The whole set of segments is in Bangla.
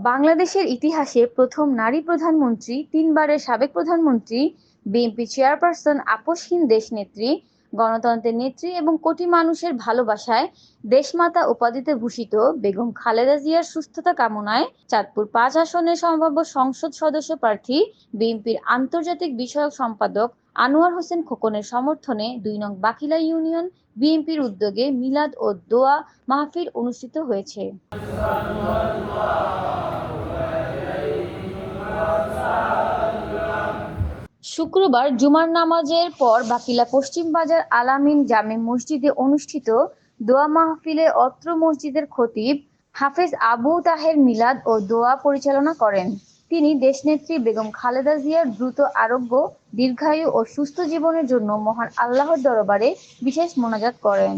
বাংলাদেশের ইতিহাসে প্রথম নারী প্রধানমন্ত্রী, তিনবারের সাবেক প্রধানমন্ত্রী, বিএনপি চেয়ারপারসন, আপসহীন দেশনেত্রী, গণতন্ত্রের নেত্রী এবং কোটি মানুষের ভালোবাসায় দেশমাতা উপাধিতে ভূষিত বেগম খালেদা জিয়ার সুস্থতা কামনায় চাঁদপুর ৫ আসনের সম্ভাব্য সংসদ সদস্য প্রার্থী বিএনপির আন্তর্জাতিক বিষয়ক সম্পাদক আনোয়ার হোসেন খোকনের সমর্থনে ২ নং বাকিলা ইউনিয়ন বিএনপির উদ্যোগে মিলাদ ও দোয়া মাহফিল অনুষ্ঠিত হয়েছে। শুক্রবার জুমার নামাজের পর বাকিলা পশ্চিম বাজার আল-আমিন জামে মসজিদে অনুষ্ঠিত দোয়া মাহফিলে অত্র মসজিদের খতিব হাফেজ আবু তাহের মিলাদ ও দোয়া পরিচালনা করেন। তিনি দেশনেত্রী বেগম খালেদা জিয়ার দ্রুত আরোগ্য, দীর্ঘায়ু ও সুস্থ জীবনের জন্য মহান আল্লাহর দরবারে বিশেষ মোনাজাত করেন।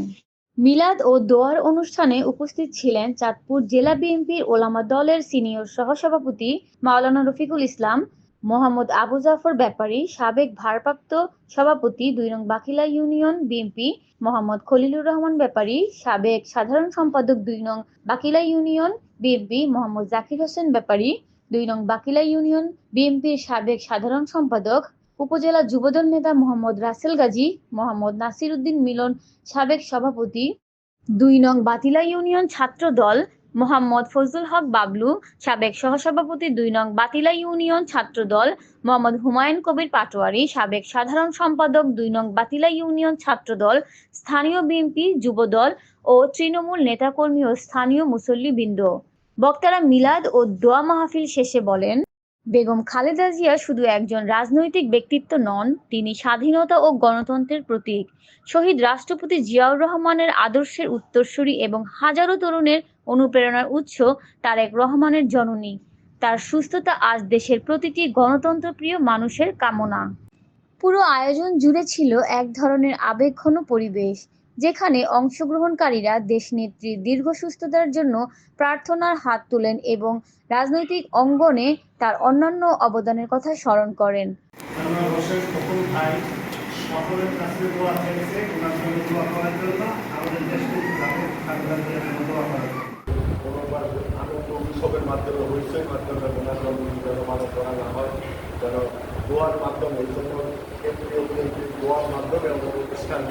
মিলাদ ও দোয়ার অনুষ্ঠানে উপস্থিত ছিলেন চাঁদপুর জেলা বিএনপির ওলামা দলের সিনিয়র সহসভাপতি মাওলানা রফিকুল ইসলাম, মোহাম্মদ আবু জাফর ব্যাপারী, সাবেক ভারপ্রাপ্ত সভাপতি ২ নং বাকিলা ইউনিয়ন বিএনপি মোহাম্মদ খলিলুর রহমান ব্যাপারী, সাবেক সাধারণ সম্পাদক ২ নং বাকিলা ইউনিয়ন বিএনপি মোহাম্মদ জাকির হোসেন ব্যাপারী, ২ নং বাকিলা ইউনিয়ন বিএনপির সাবেক সাধারণ সম্পাদক, উপজেলা যুবদল নেতা মোহাম্মদ রাসেল গাজী, মোহাম্মদ নাসির উদ্দিন মিলন সাবেক সভাপতি, ২ নং বাতিলা ইউনিয়ন ছাত্র দল মোহাম্মদ ফজলুল হক বাবলু, সাবেক সহসভাপতি ২ নং বাতিলা ইউনিয়ন ছাত্র দল মোহাম্মদ হুমায়ুন কবির পাটোয়ারী, সাবেক সাধারণ সম্পাদক ২ নং বাতিলা ইউনিয়ন ছাত্র দল, স্থানীয় বিএনপি, যুবদল ও তৃণমূল নেতাকর্মী ও স্থানীয় মুসল্লিবৃন্দ। বক্তারা মিলাদ ও দোয়া মাহফিল শেষে বলেন, বেগম খালেদা জিয়া শুধু একজন রাজনৈতিক ব্যক্তিত্ব নন, তিনি স্বাধীনতা ও গণতন্ত্রের প্রতীক। শহীদ রাষ্ট্রপতি জিয়াউর রহমানের আদর্শের উত্তরসূরি এবং হাজারো তরুণের অনুপ্রেরণার উৎস তারেক রহমানের জননী। তার সুস্থতা আজ দেশের প্রতিটি গণতন্ত্রপ্রিয় মানুষের কামনা। পুরো আয়োজন জুড়ে ছিল এক ধরনের আবেগঘন পরিবেশ, যেখানে অংশগ্রহণকারীরা দেশনেত্রীর দীর্ঘ সুস্থতার জন্য প্রার্থনার হাত তোলেন এবং রাজনৈতিক অঙ্গনে তার অন্যান্য অবদানের কথা স্মরণ করেন। উৎসবের মাধ্যমে হইচই মাধ্যমে পালন করা না হয়, যেন দোয়ার মাধ্যমে এই জন্য কেন্দ্রীয় বিএনপির দোয়ার মাধ্যমে আমাদের প্রতিষ্ঠান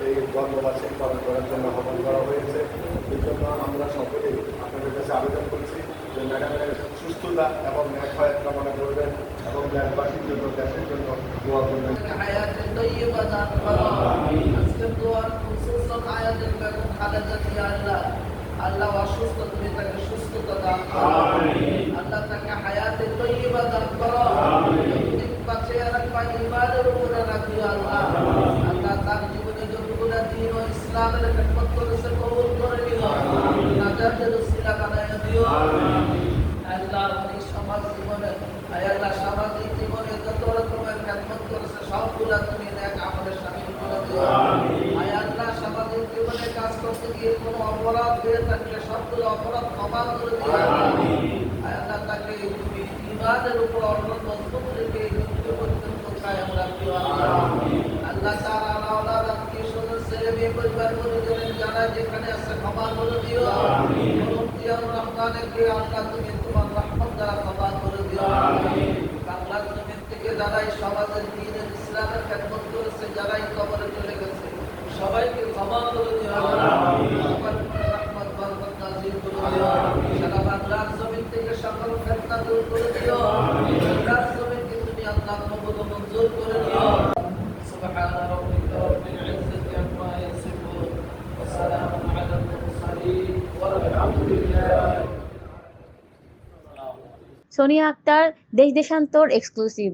এই বর্ণবার্ষিক পালন করার জন্য আহ্বান করা হয়েছে। এই জন্য আমরা সকলেই আপনাদের কাছে আবেদন করছি যে ম্যাডামের সুস্থতা এবং ন্যায় কামনা করবেন এবং দেশবাসীর জন্য, দেশের জন্য দোয়া করবেন। আল্লাহ অসুস্থ, তুমি তাকে সুস্থতা দান করো। আল্লাহ তাকে হায়াতে তৈয়বা দান করো। বাঁচিয়ে রাখবা, ইমানের উপরে রাখিও আল্লাহ। আল্লাহ তার জীবনে যতগুলো দ্বীন ও ইসলামের খেদমত করেছে কবুল করে নিও, নাজাতের উসিলা বানায় দিও। আল্লাহ অনেক সমাজ জীবনে, আল্লাহ সামাজিক জীবনে যত রকমের খেদমত করেছে সবগুলা তুমি নেক আমলে শামিল করে দিও। আল্লাহ সামাজিক জীবনে কাজ করতে গিয়ে কোনো অপরাধ হয়ে থাকলে সবগুলো অপরাধ ক্ষমা করে দিও। আল্লাহ তাকে তুমি ইমানের উপর অটল মজবুত রেখে মৃত্যু পর্যন্ত কায়েম রাখিও আল্লাহ। তার আওলাদ আত্মীয় স্বজন ছেলে মেয়ে পরিবার পরিজনের যারা যেখানে আছে ক্ষমা করে দিও। রহমানকে আল্লাহ তুমি তোমার রহমত দ্বারা ক্ষমা করে দিও। বাংলার জমিন থেকে যারাই সমাজের দ্বীনের ইসলামের খেদমত করেছে, যারাই কবরে চলে গেছে, সবাইকে ক্ষমা করে দিও। রহমত বরকত নাযিল করে দিও। সারা বাংলার জমিন থেকে সকল ফিতনা দূর করে দিও। বাংলার জমিনকে তুমি আল্লাহ কবুল ও মঞ্জুর করে দিও। সুবহান রাব্বিকা রাব্বিল ইজ্জাতি আম্মা ইয়াসিফুন ওয়া সালামুন আলাল মুরসালিন ওয়ালহামদুলিল্লাহ। সোনিয়া আক্তার, দেশ দেশান্তর এক্সক্লুসিভ।